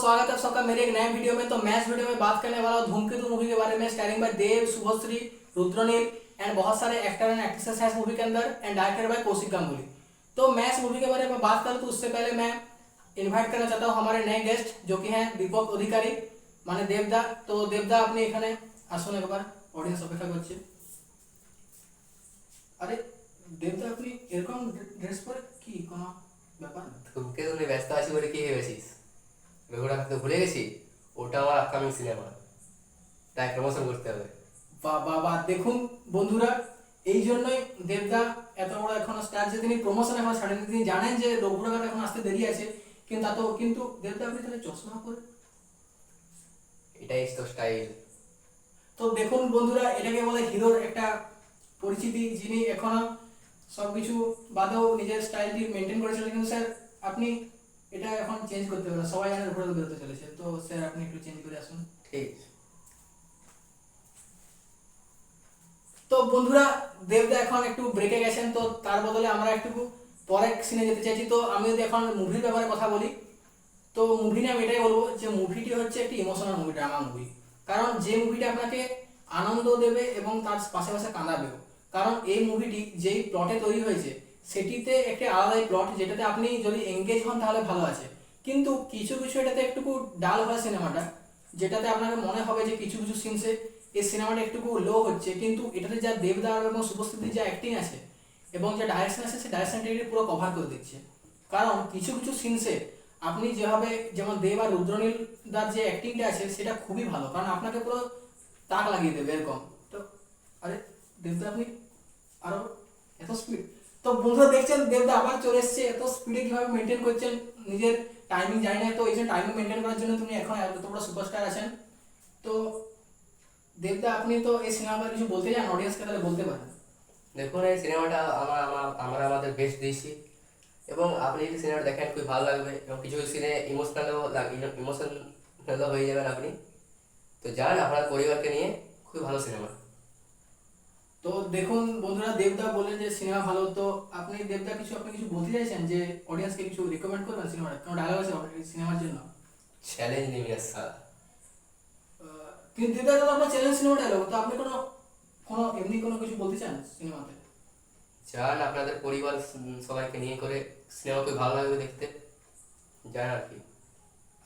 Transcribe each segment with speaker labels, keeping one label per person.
Speaker 1: स्वागत है सबका मेरे एक नए वीडियो में। तो मैं इस वीडियो में बात करने वाला हूँ धूमकेतु मूवी के बारे में, starring by Dev, Subhashree, Rudranil and बहुत सारे एक्टर एंड एक्ट्रेसेस हैं इस मूवी के अंदर and directed by Kaushik Ganguly. तो मैं इस मूवी के बारे में बात करूँ तो उससे पहले मैं इन्वाइट करना चाहता हूँ हमारे नए गेस्ट जो कि हैं दीपक अधिकारी माने देवदा। तो देवदा अपने एखाने आसुन एक बार ऑडियंस अपेक्षा করছে। আরে দেবদা আপনি এরকম ড্রেস পরে কি কোনো ব্যাপার?
Speaker 2: তোকে তো ব্যস্ত আছি বলে কি ভেবেছিস? বেহুলা তো ভুলে গেছি, ওটা আমার আপকামিং সিনেমা, তাই প্রমোশন করতে হবে।
Speaker 1: বাহ বাহ বাহ, দেখুন বন্ধুরা, এই জন্যই দেবদা এত বড় এখন স্টার যে তিনি প্রমোশন এখন ছাড়েন। তিনি জানেন যে রঘুরাঘাট এখন আসতে দেরি আছে, কিন্তু দেবদা আপনি তাহলে চশমা পরে,
Speaker 2: এটাই তো স্টাইল।
Speaker 1: তো দেখুন বন্ধুরা, এটাকে বলে হিরোর একটা পরিচিতি, যিনি এখনো সবকিছু বাদেও নিজের স্টাইলটি মেনটেন করেছিলেন। কিন্তু স্যার আপনি এটা এখন চেঞ্জ করতে পারেন, সবাই জানে রঘুরাঘাট বেরোতে চলেছে, তো স্যার আপনি একটু চেঞ্জ করে আসুন।
Speaker 2: ঠিক।
Speaker 1: তো বন্ধুরা, দেবদা এখন একটু ব্রেকে গেছেন, তো তার বদলে আমরা একটু পরের সিনে যেতে চাইছি। তো আমি যদি এখন মুভির ব্যাপারে কথা বলি, তো মুভি নিয়ে আমি এটাই বলবো যে মুভিটি হচ্ছে একটি ইমোশনাল মুভি, ড্রামা মুভি। কারণ যে মুভিটা আপনাকে আনন্দ দেবে এবং তার পাশে পাশে কাঁদাবেও। কারণ এই মুভিটি যেই প্লটে তৈরি হয়েছে সেটিতে একটি আলাদাই প্লট, যেটাতে আপনি যদি এঙ্গেজ হন তাহলে ভালো আছে। কিন্তু কিছু কিছু এটাতে একটুকু ডাল হয় সিনেমাটা, যেটাতে আপনাকে মনে হবে যে কিছু কিছু সিনসে এই সিনেমাটা একটুকু লো হচ্ছে। কিন্তু এটাতে যা দেবদা এবং শুভশ্রীর যা অ্যাক্টিং আছে এবং যা ডাইরেকশন আছে, সেই ডাইরেকশনটাকে পুরো কভার করে দিচ্ছে। কারণ কিছু কিছু সিনসে আপনি যেভাবে, যেমন দেব আর রুদ্রনীল দার যে অ্যাক্টিংটা আছে সেটা খুবই ভালো, কারণ আপনাকে পুরো তাক লাগিয়ে দেবে এরকম। তো আরে দেবদা আপনি আরো এত স্পিড, তো বন্ধুরা দেখছেন দেবদা আবার চলে এসছে। এত স্পিডে কিভাবে মেনটেন করছেন নিজের টাইমিং, জানি না। তো এই যে টাইমিং মেনটেন করার জন্য তুমি এখন এত বড় সুপারস্টার আছেন। তো দেবদা আপনি তো এই সিনেমার কিছু বলতে চান অডিয়েন্সকে, তাহলে বলতে পারেন।
Speaker 2: দেখুন, এই সিনেমাটা আমরা আমাদের বেস্ট দিয়েছি এবং আপনি যদি সিনেমাটা দেখেন খুবই ভালো লাগবে এবং কিছু সিনে ইমোশনালও হয়ে যাবেন আপনি। তো যান আপনার পরিবারকে নিয়ে, খুবই ভালো সিনেমা।
Speaker 1: তো দেখুন বন্ধুরা, দেবদা বললেন যে সিনেমা ভালো। তো আপনি দেবদা আপনি কিছু বলতে চাইছেন যে অডিয়েন্সকে কিছু রিকমেন্ড করবেন সিনেমাটা, কোনো ডায়লগ আছে সিনেমার জন্য?
Speaker 2: চ্যালেঞ্জ নিয়ে আসা।
Speaker 1: কিন্তু দেবদা তো আপনার চ্যালেঞ্জ সিনেমা ডায়লগ, তো আপনি কোনো কোনো এমনি কোনো কিছু বলতে চান সিনেমাতে?
Speaker 2: যান আপনাদের পরিবার সবাইকে নিয়ে করে, সিনেমা খুবই ভালো লাগবে দেখতে, যান আর কি।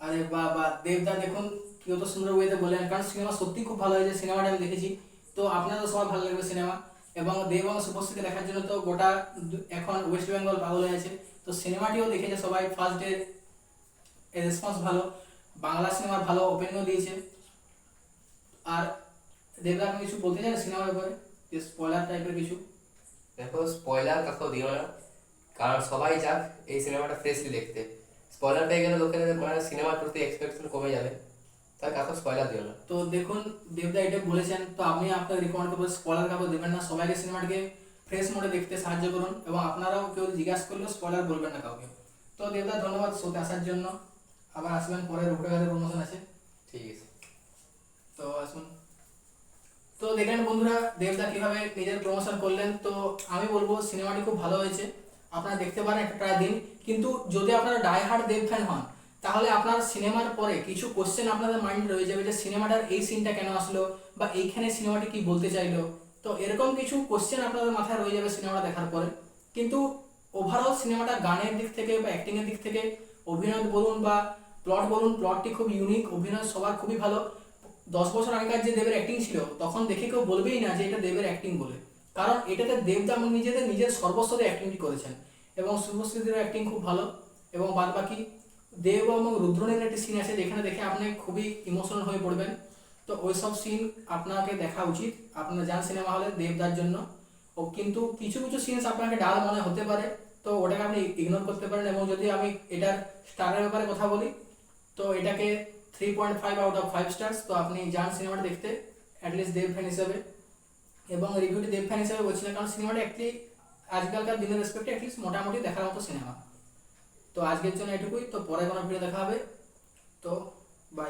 Speaker 1: আরে বাহ বাহ দেবদা, দেখুন কি অত সুন্দর ওয়েতে বললেন, কারণ সিনেমা সত্যি খুব ভালো হয়েছে। সিনেমাটা আমি দেখেছি, তো আপনাদের সবার ভালো লাগবে সিনেমা। এবং দেব এবং শুভশ্রীকে দেখার জন্য তো গোটা এখন ওয়েস্ট বেঙ্গল পাগল হয়ে আছে। তো সিনেমাটিও দেখেছে সবাই, ফার্স্ট ডে রেসপন্স ভালো, বাংলা সিনেমার ভালো ওপেনিংও দিয়েছে। আর দেবদা আপনি কিছু বলতে চান সিনেমার ব্যাপারে, যে স্পয়লার টাইপের কিছু?
Speaker 2: দেখো, স্পয়লার কাকেও দিও না, কারণ সবাই যাক এই সিনেমাটা ফ্রেশলি দেখতে। স্পয়লার পেয়ে গেলে লোকের মানে সিনেমার প্রতি এক্সপেকটেশন কমে যাবে, তাই কাকেও স্পয়লার দিও না।
Speaker 1: তো দেখুন দেবদা এটা বলেছেন, তো আমি আপনাকে রিকমেন্ড করবো স্পয়লার কাউকে দেবেন না, সবাইকে সিনেমাটাকে ফ্রেশ মোডে দেখতে সাহায্য করুন এবং আপনারাও কেউ জিজ্ঞাসা করলেও স্পয়লার বলবেন না কাউকে। তো দেবদা ধন্যবাদ শোতে আসার জন্য, আবার আসবেন পরে, রূপরেখাতে প্রমোশন আছে।
Speaker 2: ঠিক আছে,
Speaker 1: তো আসুন। তো দেখলেন বন্ধুরা দেবদা কিভাবে নিজের প্রমোশন করলেন। তো আমি বলবো সিনেমাটি খুব ভালো হয়েছে, আপনারা দেখতে পারেন একটা ট্রাই দিন। কিন্তু যদি আপনারা ডাই হার্ড দেব ফ্যান হন, তাহলে আপনার সিনেমার পরে কিছু কোশ্চেন আপনাদের মাইন্ড রয়ে যাবে, যে সিনেমাটার এই সিনটা কেন আসলো, বা এইখানে সিনেমাটি কি বলতে চাইলো। তো এরকম কিছু কোশ্চেন আপনাদের মাথায় রয়ে যাবে সিনেমাটা দেখার পরে। কিন্তু ওভারঅল সিনেমাটা গানের দিক থেকে বা অ্যাক্টিংয়ের দিক থেকে, অভিনয় বলুন বা প্লট বলুন, প্লটটি খুব ইউনিক, অভিনয় সবার খুবই ভালো। 10 বছর আগেকার যে দেবের অ্যাক্টিং ছিল, তখন দেখে কেউ বলবেই না যে এটা দেবের অ্যাক্টিং বলে। কারণ এটাতে দেবদা নিজের সর্বস্ব দিয়ে অ্যাক্টিংটি করেছেন এবং শুভশ্রীদের অ্যাক্টিং খুব ভালো। এবং বাদ বাকি দেব এবং রুদ্রনের একটি সিন আছে যেখানে দেখে আপনি খুবই ইমোশনাল হয়ে পড়বেন। তো ওই সব সিন আপনাকে দেখা উচিত, আপনারা যান সিনেমা হলে দেবদার জন্য। ও কিন্তু কিছু কিছু সিনস আপনাকে ডাল মনে হতে পারে, তো ওটাকে আপনি ইগনোর করতে পারেন। এবং যদি আমি এটার স্টারের ব্যাপারে কথা বলি, তো এটাকে 3.5 আউট অফ 5 স্টার্স। তো আপনি যান সিনেমাটা দেখতে অ্যাটলিস্ট দেব ফ্যান হিসাবে, এবং রিভিউটি দেব ফ্যান হিসাবে বলছি না, কারণ সিনেমাটা একটি আজকালকার দিনের রেসপেক্টে অ্যাটলিস্ট মোটামুটি দেখার মতো সিনেমা। তো আজকের জন্য এটুকুই, তো পরে কোনো ভিডিও দেখা হবে। তো বাই।